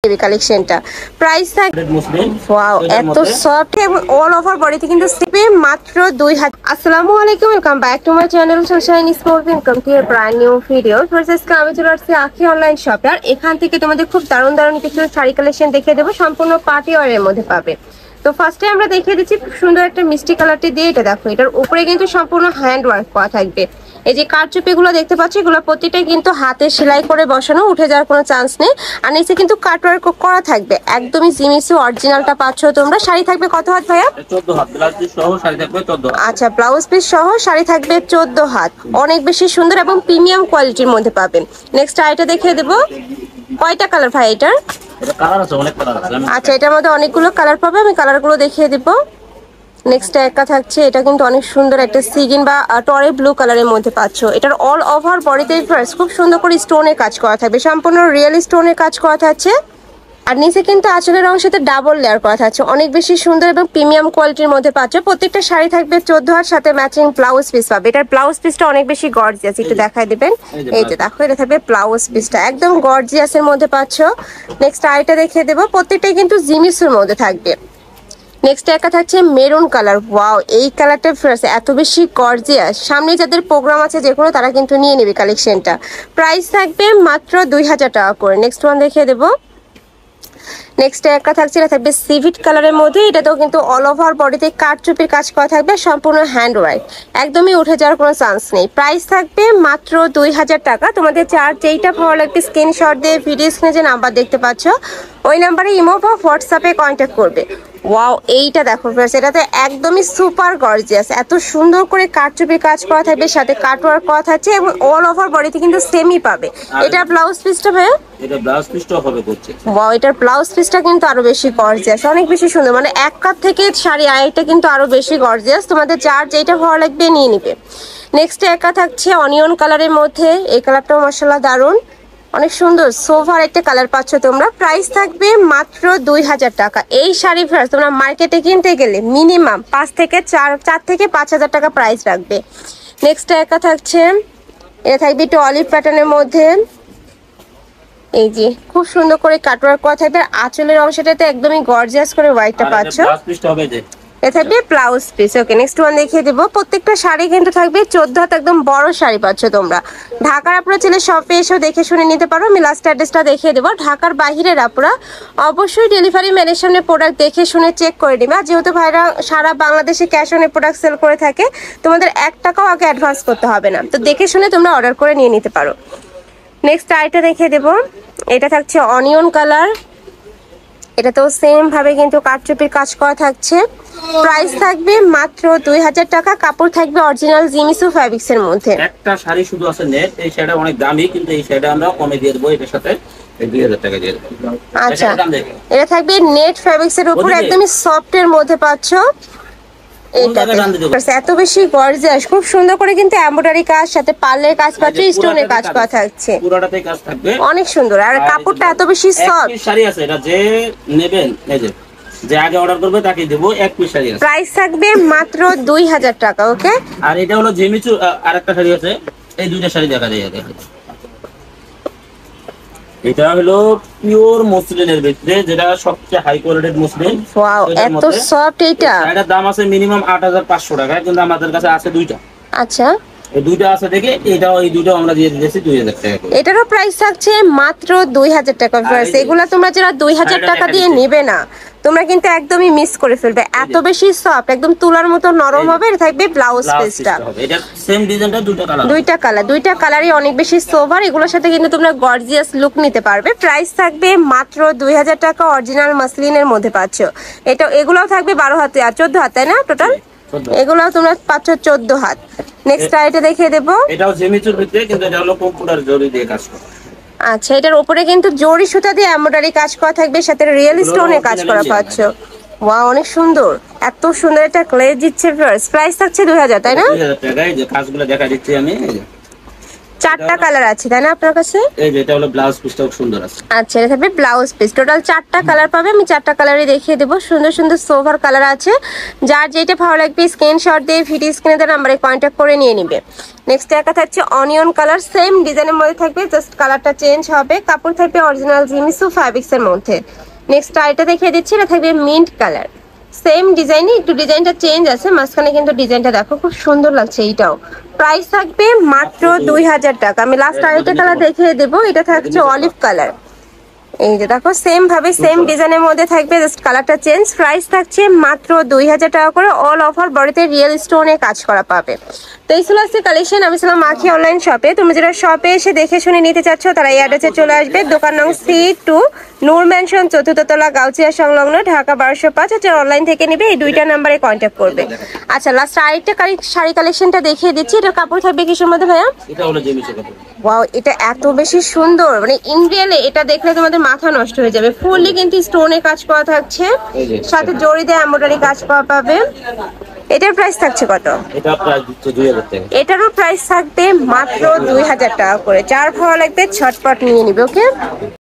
কালেকশনটা প্রাইস থাকে ওয়াও এত সফট এবং অল ওভার বডিতে কিন্তু স্লিপে মাত্র 2000। আসসালামু আলাইকুম, welcome back to my channel Sunshine sports, welcome to A brand new video. First আমি চলে আসছি আখি অনলাইন শপে, আর এখান থেকে তোমাদের খুব দারুণ দারুণ কিছু শাড়ি কালেকশন দেখিয়ে দেবো, সম্পূর্ণ পার্টি ওয়ারের মধ্যে পাবে। তো ফার্স্টে আমরা দেখিয়ে দিচ্ছি খুব সুন্দর একটা মিষ্টি কালারটি দিয়ে, এটা দেখো এটার উপরে কিন্তু সম্পূর্ণ হ্যান্ড ওয়ার্ক করা থাকবে। এই যে কারচুপি গুলো দেখতে পাচ্ছি, এগুলো প্রতিটাই কিন্তু হাতে সেলাই করে বসানো, উঠে যাওয়ার কোনো চান্স নেই। আর নিচে কিন্তু কাট ওয়ার্ক করা থাকবে, একদমই জিমিসি অরিজিনালটা পাচ্ছ তোমরা। শাড়ি থাকবে কত হাত ভাইয়া? 14 হাত। ব্লাউজ পিস সহ শাড়ি থাকবে 14 হাত। আচ্ছা, ব্লাউজ পিস সহ শাড়ি থাকবে 14 হাত, অনেক বেশি সুন্দর এবং প্রিমিয়াম কোয়ালিটির মধ্যে পাবেন। নেক্সট আইটা দেখিয়ে দেবো। কয়টা কালার ভাই এটার? এটা কালার আছে, অনেক কালার আছে। আচ্ছা, এটার মধ্যে অনেকগুলো কালার পাবে, আমি কালারগুলো দেখিয়ে দেবো। নেক্সট একটা থাকছে, এটা কিন্তু অনেক সুন্দর একটা সিগিন বা টরে ব্লু কালারের মধ্যে পাচ্ছ। এটার অল ওভার বডিতে খুব সুন্দর করে স্টোনের কাজ করা থাকবে, সম্পূর্ণ রিয়েল স্টোনের কাজ করা থাকছে। আর নিচে কিন্তু আঁচলের অংশতে ডাবল লেয়ার করা থাকছে, অনেক বেশি সুন্দর এবং প্রিমিয়াম কোয়ালিটির মধ্যে পাচ্ছ। প্রত্যেকটা শাড়ি থাকবে 14 হাত, সাথে ম্যাচিং ব্লাউজ পিস পাবে। এটার ব্লাউজ পিসটা অনেক বেশি গর্জিয়াস, একটু দেখাই দিবেন। এই যে দেখো, এটা থাকবে ব্লাউজ পিসটা একদম গর্জিয়াসের মধ্যে পাচ্ছ। নেক্সট আইটা দেখিয়ে দেবো, প্রত্যেকটাই কিন্তু জিমিসের মধ্যে থাকবে। নেক্সট একটা থাকছে মেরুন কালার। ওয়াও, এই কালারটা এত বেশি গর্জিয়াস, সামনে যাদের প্রোগ্রাম আছে যে কোনো তারা কিন্তু নিয়ে নেবে কালেকশনটা। প্রাইস থাকবে মাত্র 2000 টাকা করে। নেক্সট ওয়ান দেখিয়ে দেবো। নেক্সট একটা থাকছে, এটা থাকবে সিভিট কালারের মধ্যে, এটাতেও কিন্তু অল ওভার বডিতে কারচুপির কাজ করা থাকবে, সম্পূর্ণ হ্যান্ড ওয়ার্ক, একদমই উঠে যাওয়ার কোনো চান্স নেই। প্রাইস থাকবে মাত্র 2000 টাকা। তোমাদের চার যেইটা ভালো লাগবে স্ক্রিনশট দিয়ে ভিডিও স্ক্রিনে যে নাম্বার দেখতে পাচ্ছ ওই নাম্বারে ইমো বা হোয়াটসঅ্যাপে কন্ট্যাক্ট করবে। ওয়াও, এইটা দেখো ফ্রেন্ডস, এটাতে একদমই সুপার গর্জিয়াস, এত সুন্দর করে কারচুপির কাজ করা থাকবে, সাথে কাট ওয়ার্ক করা থাকছে এবং অল ওভার বডিতে কিন্তু সেমই পাবে। এটা ব্লাউজ পিসটা ভাই, এটা ব্লাউজ পিসটা হবে করছে। ওয়াও, এটার ব্লাউজ পিসটা কিন্তু আরো বেশি গর্জিয়াস, অনেক বেশি সুন্দর, মানে এক কাট থেকে শাড়ি আরেকটা কিন্তু আরো বেশি গর্জিয়াস। তোমাদের যার যেটা ভালো লাগবে নিয়ে নিবে। নেক্সট একা থাকছে অনিয়ন কালারের মধ্যে, এই কালারটাও মাশাআল্লাহ দারুন, অনেক সুন্দর সোভার একটা কালার পাচ্ছ তোমরা। প্রাইস থাকবে মাত্র 2000 টাকা। এই শাড়ি ফ্রেন্ডস তোমরা মার্কেটে কিনতে গেলে মিনিমাম 4 থেকে 5000 টাকা প্রাইস রাখবে। নেক্সট একা থাকছে, এটা থাকবে একটু অলিভ প্যাটার্নের মধ্যে, এই যে খুব সুন্দর করে কাটওয়ার্ক করা থাকবে। আঁচলের অংশটাতে একদমই গর্জিয়াস করে হোয়াইটটা পাচ্ছ। এটা থাকবে ব্লাউজ পিস। ওকে, নেক্সট ওয়ান দেখিয়ে দেবো। প্রত্যেকটা শাড়ি কিন্তু থাকবে 14 হাত, একদম বড় শাড়ি পাচ্ছ তোমরা। ঢাকার আপনারা ছেলে শপে এসেও দেখে শুনে নিতে পারো, আমি লাস্ট অ্যাড্রেসটা দেখিয়ে দেবো। ঢাকার বাহিরের আপনারা অবশ্যই ডেলিভারি ম্যানের সামনে প্রোডাক্ট দেখে শুনে চেক করে নেবে। আর যেহেতু ভাইরা সারা বাংলাদেশে ক্যাশ অনে প্রোডাক্ট সেল করে থাকে, তোমাদের 1 টাকাও আগে অ্যাডভান্স করতে হবে না, তো দেখে শুনে তোমরা অর্ডার করে নিয়ে নিতে পারো। নেক্সট আইটা দেখিয়ে দেবো, এটা থাকছে অনিয়ন কালার, এটাতেও সেম ভাবে কিন্তু কারচুপির কাজ করা থাকছে। প্রাইস থাকবে মাত্র 2000 টাকা। কাপড় থাকবে অরিজিনাল জিমিসু ফ্যাব্রিক্স এর মধ্যে। একটা শাড়ি শুধু আছে নেট, এই শাড়িটা অনেক দামি, কিন্তু এই শাড়িটা আমরা কমে দিয়ে দেবো, এটার সাথে 2000 টাকা দিয়ে দেবো। আচ্ছা, এটা থাকবে নেট ফ্যাব্রিক্স এর উপর, একদমই সফট এর মধ্যে পাচ্ছ। এত বেশি গর্জিয়াস, খুব সুন্দর করে কিন্তু এমব্রয়ডারি কাজ, সাথে পার্লের কাজ পাচ্ছ, স্টোনের কাজ করা থাকছে, পুরোটাতেই কাজ থাকবে, অনেক সুন্দর। আর কাপড়টা এত বেশি সফট। শাড়ি আছে, এটা যে নেবেন এই যে আগে অর্ডার করবে তাকে দেবো এক পিস শাড়ি আছে। প্রাইস থাকবে মাত্র 2000 টাকা। ওকে, আর এটা হলো জিমিচু আরেকটা শাড়ি আছে, এই দুইটা শাড়ি দেখা যায়। এটা হলো পিওর মসলিনের ভিতরে, যেটা সবচেয়ে হাই কোয়ালিটির মসলিন। ওয়াও, এত সফট। এটার দাম আছে মিনিমাম 8500 টাকা, কিন্তু আমাদের কাছে আছে দুইটা। আচ্ছা, এই দুইটা আছে দেখে এই দুটো আমরা দিয়ে দিয়েছি 2000 টাকা করে। এটারও প্রাইস থাকছে মাত্র 2000 টাকা। এগুলা তোমরা যারা 2000 টাকা দিয়ে নেবে না, তোমরা কিন্তু একদমই মিস করে ফেলবে, এত বেশি সফট, একদম তুলার মতো নরম হবে। এটা থাকবে ব্লাউজ পিসটা, এটা সেম ডিজাইনটা দুইটা কালারই অনেক বেশি সোভার। এগুলোর সাথে কিন্তু তোমরা গর্জিয়াস লুক নিতে পারবে। প্রাইস থাকবে মাত্র 2000 টাকা, অরিজিনাল মাসলিনের মধ্যে পাচ্ছ। এগুলোও থাকবে 12 হাতে আর 14 হাত, তাই না? টোটাল এগুলো তোমরা পাচ্ছ 14 হাত। নেক্সট আইটা দেখিয়ে দেবো, এটাও জিমিচুর ভিতরে, কিন্তু এটা হলো কম্পিউটার জরি দিয়ে কাজ করা। আচ্ছা, এটার উপরে কিন্তু জরি সুতা দিয়ে এমব্রয়ডারি কাজ করা থাকবে, সাথে রিয়েল স্টোনের কাজ করা পাচ্ছ। ওয়াও, অনেক সুন্দর, এত সুন্দর একটা গ্লেজ দিচ্ছে। প্রাইস থাকছে 2000, তাই না? 2000 টাকা। এই যে কাজগুলো দেখা দিচ্ছি আমি, 4টা কালার আছে তাই না আপনার কাছে? এই যে এটা হলো ব্লাউজ পিসটা খুব সুন্দর আছে। আচ্ছা, এটা থাকবে ব্লাউজ পিস। টোটাল 4টা কালার পাবে, আমি 4টা কালারই দেখিয়ে দেবো। সুন্দর সুন্দর সোভার কালার আছে, যার যেটা ভালো লাগবে স্ক্রিনশট দিয়ে ভিডিও স্ক্রিনে দেওয়া নাম্বারে কন্ট্যাক্ট করে নিয়ে নিবে। নেক্সট একটা থাকছে অনিয়ন কালার, সেম ডিজাইনের মধ্যে থাকবে, জাস্ট কালারটা চেঞ্জ হবে। কাপড় থাকবে অরিজিনাল জিমিসু ফ্যাব্রিক্স এর মধ্যে। নেক্সট আইটা দেখিয়ে দিচ্ছি, এটা থাকবে মিন্ট কালার, সেম ডিজাইনই, একটু ডিজাইনটা চেঞ্জ আছে মাঝখানে, কিন্তু ডিজাইনটা দেখো খুব সুন্দর লাগছে। এইটাও প্রাইস থাকবে মাত্র 2000 টাকা। আমি লাস্ট আরেকটা কালার দেখিয়ে দেবো, এটা থাকছে অলিভ কালার। এই যে দেখো সেম ভাবে সেম ডিজাইনের মধ্যে থাকবে, জাস্ট কালারটা চেঞ্জ। প্রাইস থাকছে মাত্র 2000 টাকা করে। অল ওভার বডিতে রিয়েল স্টোনে কাজ করা পাবে। তো এই ছিল আজকে কালেকশন। আমি ছিলাম মাখি অনলাইন শপে। তুমি যারা শপে এসে দেখে শুনে নিতে চাচ্ছ তারা এই অ্যাড্রেসে চলে আসবে। দোকান নং C2, নূর ম্যানশন, 4th তলা, গাউছিয়া সংলগ্ন, ঢাকা 1205। যারা অনলাইন থেকে নিবে এই দুইটা নাম্বারে কন্ট্যাক্ট করবে। আচ্ছা, লাস্ট আরেকটা শাড়ি কালেকশনটা দেখিয়ে দিচ্ছি। এটা কাপড় থাকবে কিসের মধ্যে ভাইয়া? এটা হলো জেমিসের কাপড়। ওয়াও, এটা এত বেশি সুন্দর, মানে ইন রিয়েলে এটা দেখলে তোমাদের মাথা নষ্ট হয়ে যাবে। ফুললি কিন্তু স্টোনে কাজ করা থাকছে, সাথে জড়ি দিয়ে এমব্রয়ডারি কাজ করা পাবে। এটার প্রাইস থাকছে কত? এটা প্রাইস দিচ্ছে 2000 টাকা। এটারও প্রাইস থাকবে মাত্র 2000 টাকা করে। যার ভালো লাগবে ঝটপট নিয়ে নিবে। ওকে।